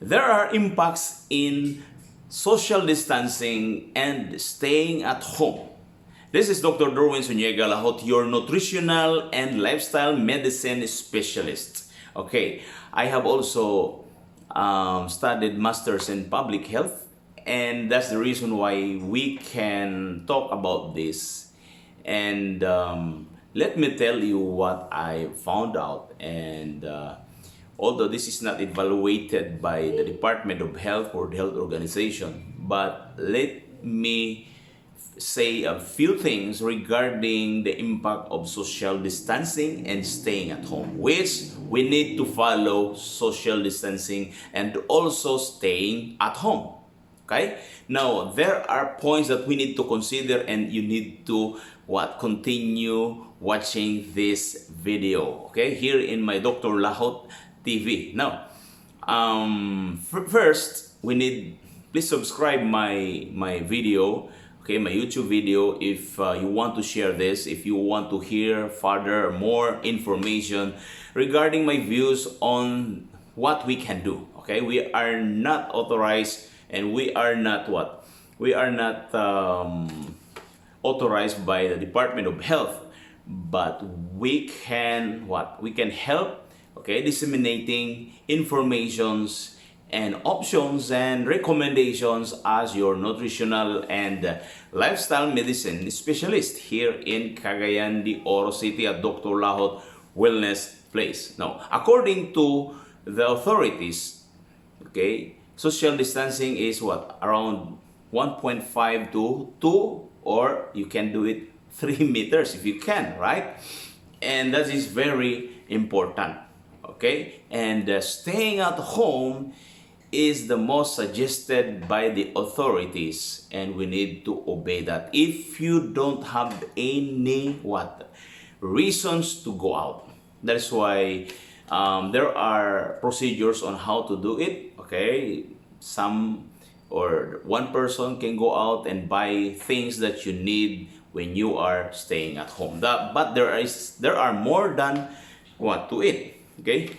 There are impacts in social distancing and staying at home. This is Dr. Dorwin, Lajot, your nutritional and lifestyle medicine specialist. Okay, I have also studied masters in public health, and that's the reason why we can talk about this. And let me tell you what I found out. And although this is not evaluated by the Department of Health or the Health Organization, but let me say a few things regarding the impact of social distancing and staying at home, which we need to follow social distancing and also staying at home. Okay? Now, there are points that we need to consider, and you need to continue watching this video. Okay? Here in my Dr. Lajot TV. Now, first, please subscribe my video, okay, my YouTube video, if you want to share this, if you want to hear further more information regarding my views on what we can do. Okay, we are not authorized, and we are not authorized by the Department of Health, but we can help, okay, disseminating informations and options and recommendations as your nutritional and lifestyle medicine specialist here in Cagayan de Oro City at Dr. Lajot Wellness Place. Now, according to the authorities, okay, social distancing is around 1.5 to 2, or you can do it 3 meters if you can, right? And that is very important. Okay, and staying at home is the most suggested by the authorities, and we need to obey that. If you don't have any reasons to go out, that's why there are procedures on how to do it. Okay, one person can go out and buy things that you need when you are staying at home. But there are more than to it. Okay,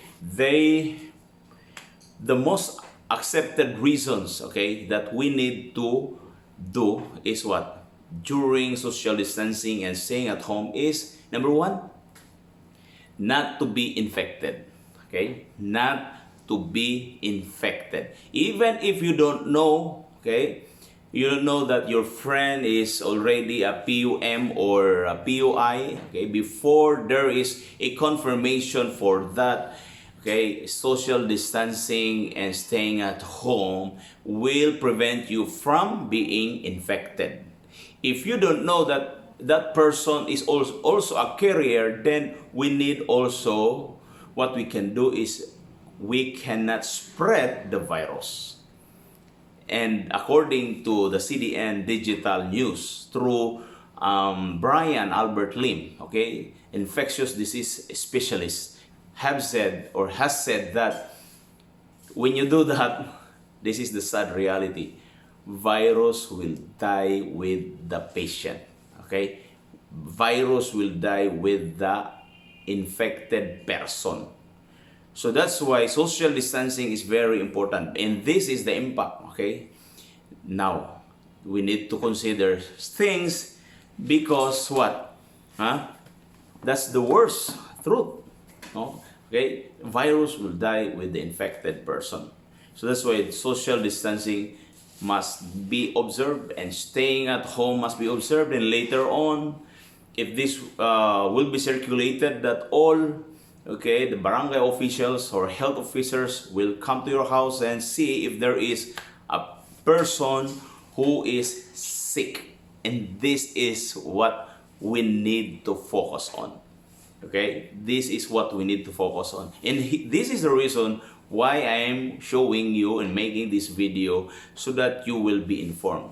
the most accepted reasons, okay, that we need to do is during social distancing and staying at home is, number one, not to be infected. Okay, not to be infected. Even if you don't know, okay, you don't know that your friend is already a PUM or a PUI, okay, before there is a confirmation for that, okay, social distancing and staying at home will prevent you from being infected. If you don't know that that person is also a carrier, then we need also, what we can do is we cannot spread the virus. And according to the CDN Digital News, through Brian Albert Lim, okay, infectious disease specialist, has said that when you do that, this is the sad reality, virus will die with the patient. Okay, virus will die with the infected person. So that's why social distancing is very important, and this is the impact. Okay, now we need to consider things, because that's the worst truth. No? Okay, virus will die with the infected person. So that's why social distancing must be observed, and staying at home must be observed. And later on, if this will be circulated, that all, okay, the barangay officials or health officers will come to your house and see if there is a person who is sick. And this is what we need to focus on. Okay, this is what we need to focus on. And this is the reason why I am showing you and making this video, so that you will be informed.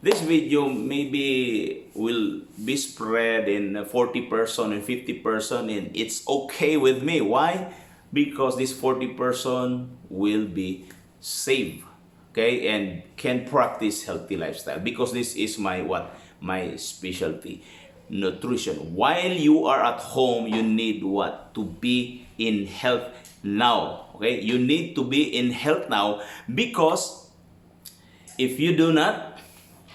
This video maybe will be spread in 40 person and 50 person, and it's okay with me. Why? Because this 40 person will be safe, okay, and can practice healthy lifestyle, because this is my specialty, nutrition. While you are at home, you need to be in health now. Okay, you need to be in health now, because if you do not,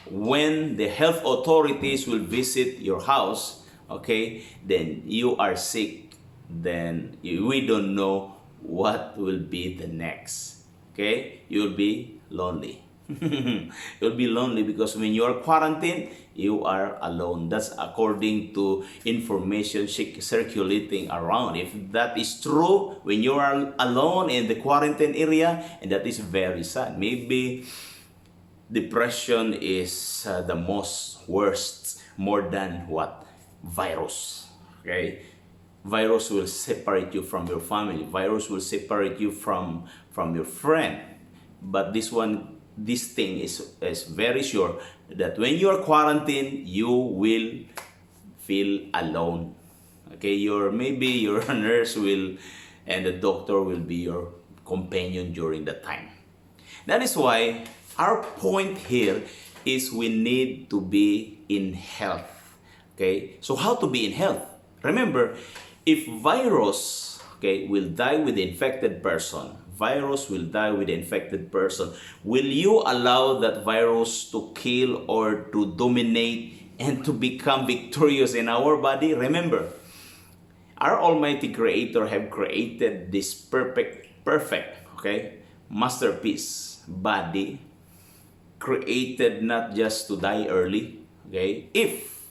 when the health authorities will visit your house, okay, then you are sick, then we don't know what will be the next. Okay, you'll be lonely. You'll be lonely because when you are quarantined, you are alone. That's according to information circulating around. If that is true, when you are alone in the quarantine area, and that is very sad. Maybe depression is the most worst, more than what? Virus. Okay? Virus will separate you from your family. Virus will separate you from your friend. But this thing is very sure that when you are quarantined, you will feel alone. Okay, maybe your nurse will and the doctor will be your companion during the time. That is why our point here is we need to be in health. Okay, so how to be in health? Remember, if virus, okay, will die with the infected person, virus will die with the infected person, will you allow that virus to kill or to dominate and to become victorious in our body? Remember, our Almighty Creator have created this perfect, okay, masterpiece body, created not just to die early. Okay, if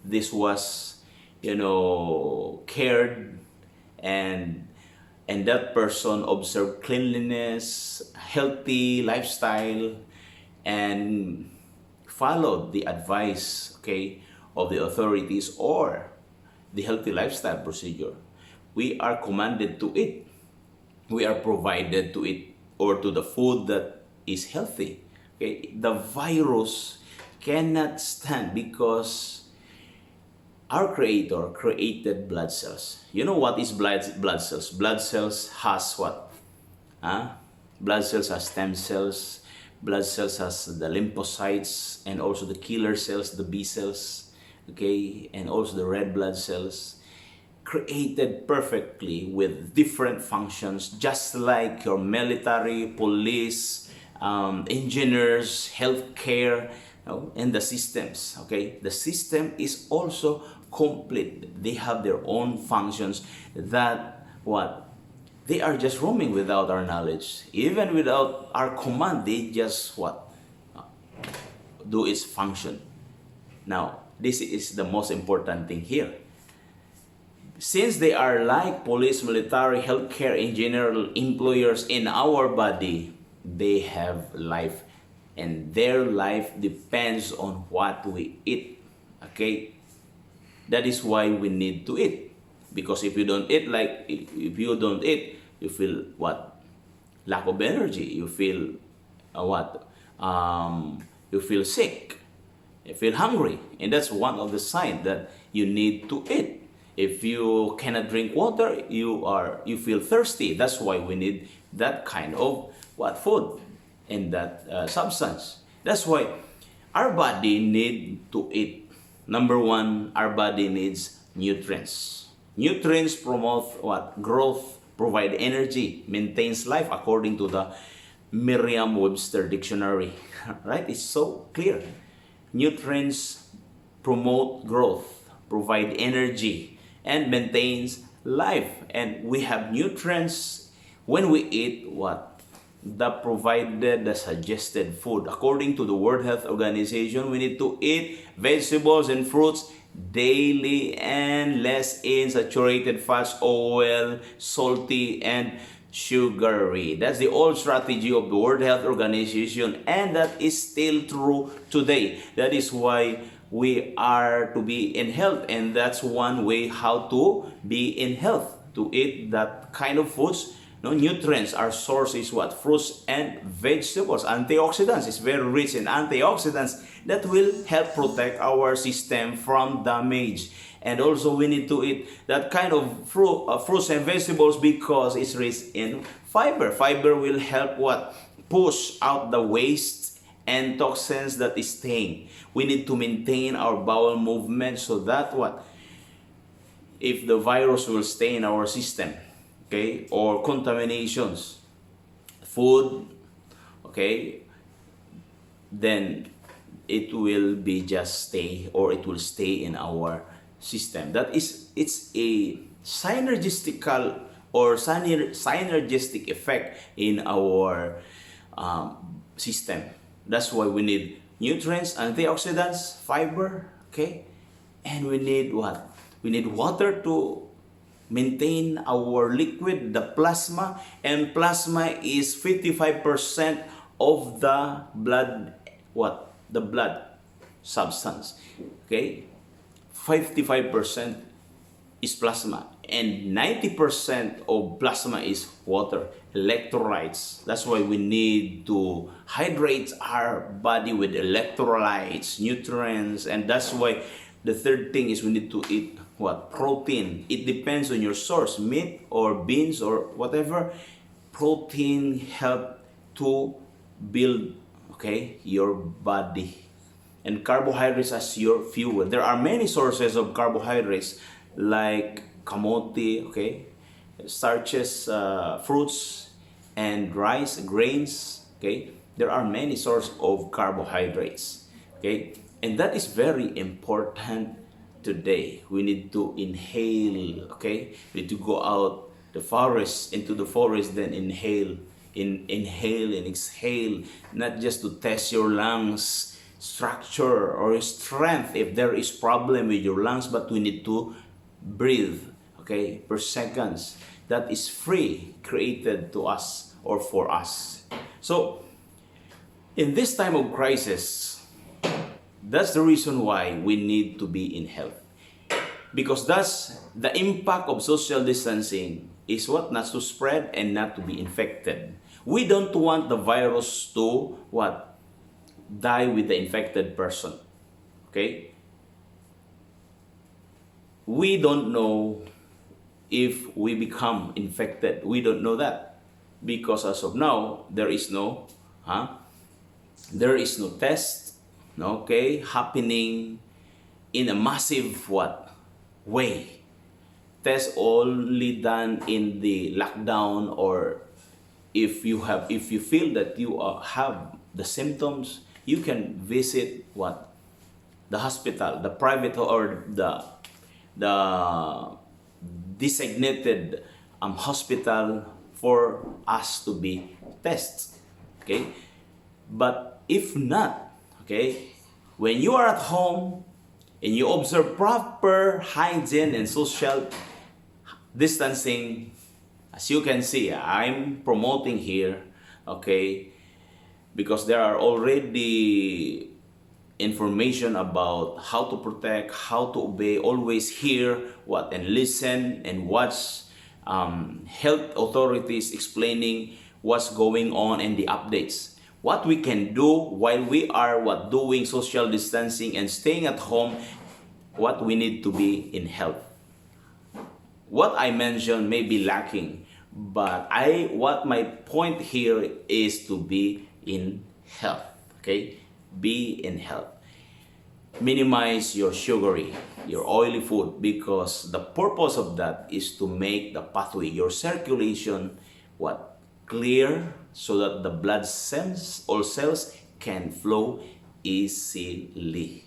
this was, cared, and that person observed cleanliness, healthy lifestyle, and followed the advice, okay, of the authorities or the healthy lifestyle procedure, we are commanded to eat. We are provided to eat or to the food that is healthy. Okay, the virus cannot stand because our Creator created blood cells. You know what is blood cells? Blood cells has what? Blood cells has stem cells. Blood cells has the lymphocytes and also the killer cells, the B cells, okay, and also the red blood cells. Created perfectly with different functions, just like your military, police, engineers, healthcare, and the systems. Okay, the system is also complete. They have their own functions that they are just roaming without our knowledge, even without our command. They just do its function. Now, this is the most important thing here. Since they are like police, military, healthcare, engineer, employers in our body, they have life, and their life depends on what we eat. Okay, that is why we need to eat, because if you don't eat, you feel lack of energy. You feel you feel sick, you feel hungry, and that's one of the signs that you need to eat. If you cannot drink water, you feel thirsty. That's why we need that kind of food and that substance. That's why our body need to eat. Number one, our body needs nutrients. Nutrients promote growth, provide energy, maintains life, according to the Merriam-Webster dictionary. Right? It's so clear. Nutrients promote growth, provide energy, and maintains life. And we have nutrients when we eat the provided, the suggested food. According to the World Health Organization, we need to eat vegetables and fruits daily and less in saturated fats, oil, salty, and sugary. That's the old strategy of the World Health Organization, and that is still true today. That is why we are to be in health, and that's one way how to be in health, to eat that kind of foods. Nutrients, our source is fruits and vegetables. Antioxidants is very rich in antioxidants that will help protect our system from damage. And also we need to eat that kind of fruits and vegetables because it's rich in fiber. Fiber will help push out the waste and toxins that is staying. We need to maintain our bowel movement so that if the virus will stay in our system, okay, or contaminations, food, okay, then it will be just stay, or it will stay in our system. That is, it's a synergistical or synergistic effect in our system. That's why we need nutrients, antioxidants, fiber, okay, and we need what? We need water to maintain our liquid, the plasma, and plasma is 55% of the blood, what? The blood substance, okay? 55% is plasma, and 90% of plasma is water, electrolytes. That's why we need to hydrate our body with electrolytes, nutrients, and that's why the third thing is we need to eat what? Protein. It depends on your source, meat or beans or whatever. Protein help to build, okay, your body. And carbohydrates as your fuel. There are many sources of carbohydrates like kamote, okay, starches, fruits, and rice, grains, okay. There are many sources of carbohydrates, okay, and that is very important today. We need to inhale, okay, we need to go out the forest, into the forest, then inhale, inhale and exhale, not just to test your lungs structure or strength if there is problem with your lungs, but we need to breathe, okay, per seconds. That is free, created to us or for us. So in this time of crisis, that's the reason why we need to be in health, because that's the impact of social distancing is what? Not to spread and not to be infected. We don't want the virus to what? Die with the infected person, okay? We don't know if we become infected. We don't know that, because as of now there is no test, okay, happening in a massive what way. Test only done in the lockdown, or if you feel that you have the symptoms, you can visit what? The hospital, the private or the designated hospital for us to be tested, okay? But if not, okay, when you are at home and you observe proper hygiene and social distancing, as you can see, I'm promoting here, okay, because there are already information about how to protect, how to obey, always hear what and listen and watch health authorities explaining what's going on and the updates. What we can do while we are doing social distancing and staying at home, what we need to be in health. What I mentioned may be lacking, but what my point here is to be in health, okay? Be in health. Minimize your sugary, your oily food, because the purpose of that is to make the pathway, your circulation, what? Clear, so that the blood cells or cells can flow easily.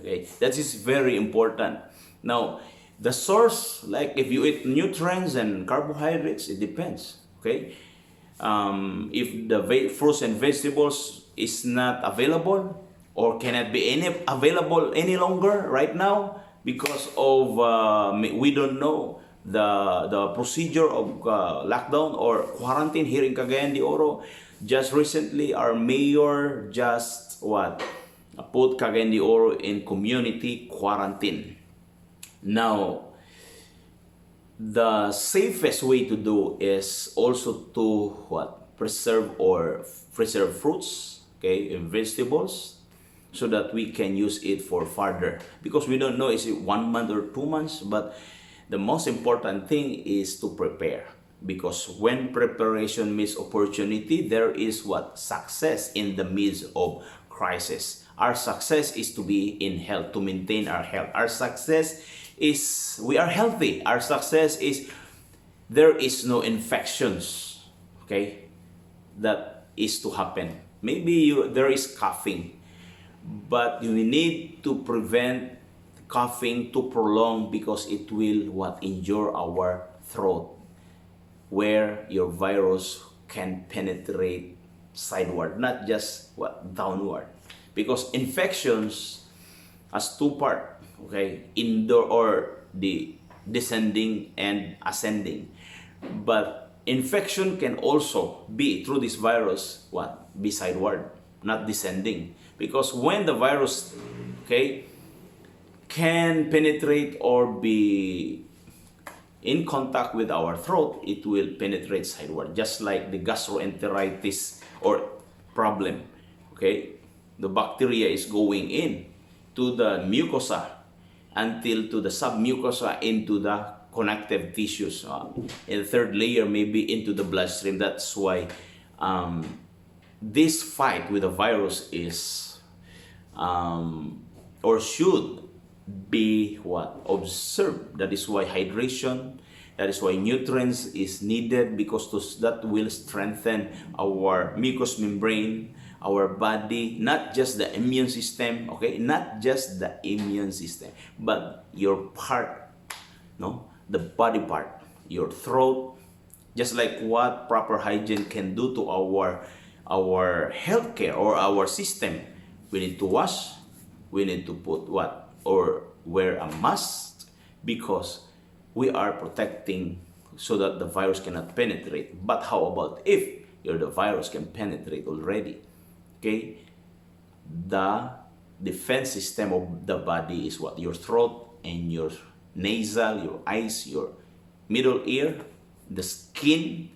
Okay, that is very important. Now, the source, like if you eat nutrients and carbohydrates, it depends. Okay, if the fruits and vegetables is not available or cannot be available any longer right now because of we don't know the procedure of lockdown or quarantine here in Cagayan de Oro. Just recently, our mayor just put Cagayan de Oro in community quarantine. Now, the safest way to do is also to preserve fruits, okay, and vegetables, so that we can use it for further, because we don't know is it 1 month or 2 months. But the most important thing is to prepare, because when preparation meets opportunity, there is success in the midst of crisis. Our success is to be in health, to maintain our health. Our success is we are healthy. Our success is there is no infections, okay, that is to happen. Maybe there is coughing, but you need to prevent coughing to prolong, because it will what injure our throat, where your virus can penetrate sideward, not just what downward, because infections has two part, okay, indoor or the descending and ascending, but infection can also be through this virus what be sideward, not descending, because when the virus, okay, can penetrate or be in contact with our throat, it will penetrate sideward, just like the gastroenteritis or problem, okay, the bacteria is going in to the mucosa until to the submucosa into the connective tissues, and the third layer maybe into the bloodstream. That's why this fight with the virus is or should be what observed. That is why hydration, that is why nutrients is needed, because that will strengthen our mucous membrane, our body, not just the immune system, okay, not just the immune system, but your part, no, the body part, your throat, just like what proper hygiene can do to our healthcare or our system. We need to wash, we need to put what or wear a mask, because we are protecting so that the virus cannot penetrate. But how about if the virus can penetrate already? Okay, the defense system of the body is what? Your throat and your nasal, your eyes, your middle ear, the skin,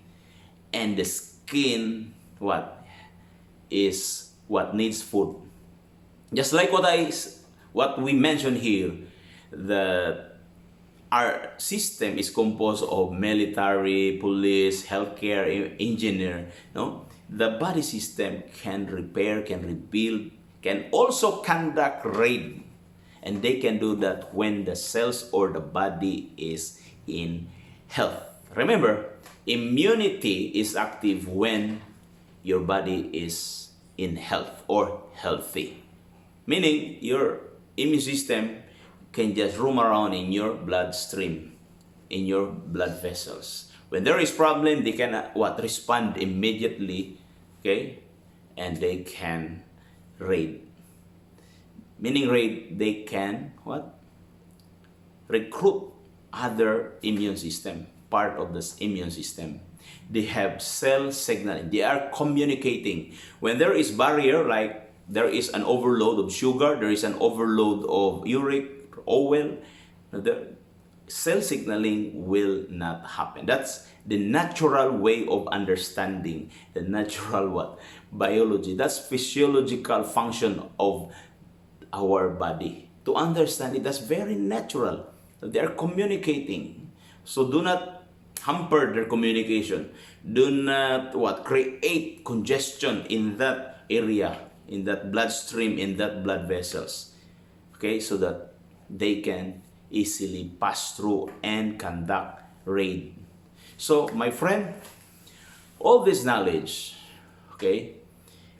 and the skin what is what needs food. Just like what we mentioned here, that our system is composed of military, police, healthcare, engineer. No, the body system can repair, can rebuild, can also conduct raid, and they can do that when the cells or the body is in health. Remember, immunity is active when your body is in health or healthy, meaning your immune system can just roam around in your bloodstream, in your blood vessels. When there is problem, they can respond immediately, okay, and they can raid. Meaning raid, they can recruit other immune system, part of this immune system. They have cell signaling. They are communicating. When there is barrier, like there is an overload of sugar, there is an overload of uric oil, the cell signaling will not happen. That's the natural way of understanding the natural biology. That's physiological function of our body. To understand it, that's very natural. They are communicating. So do not hamper their communication. Do not create congestion in that area, in that bloodstream, in that blood vessels, okay, so that they can easily pass through and conduct raid. So my friend, all this knowledge, okay,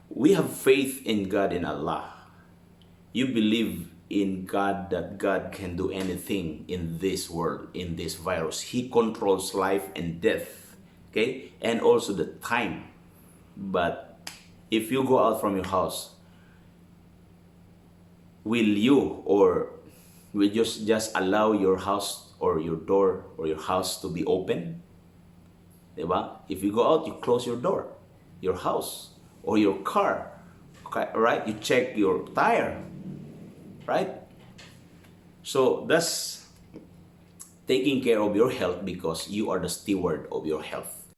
we have faith in God, in Allah. You believe in God, that God can do anything in this world, in this virus. He controls life and death, okay, and also the time. But if you go out from your house, will you or will you just allow your house or your door or your house to be open? Diba? If you go out, you close your door, your house or your car, okay, right? You check your tire, right? So that's taking care of your health, because you are the steward of your health.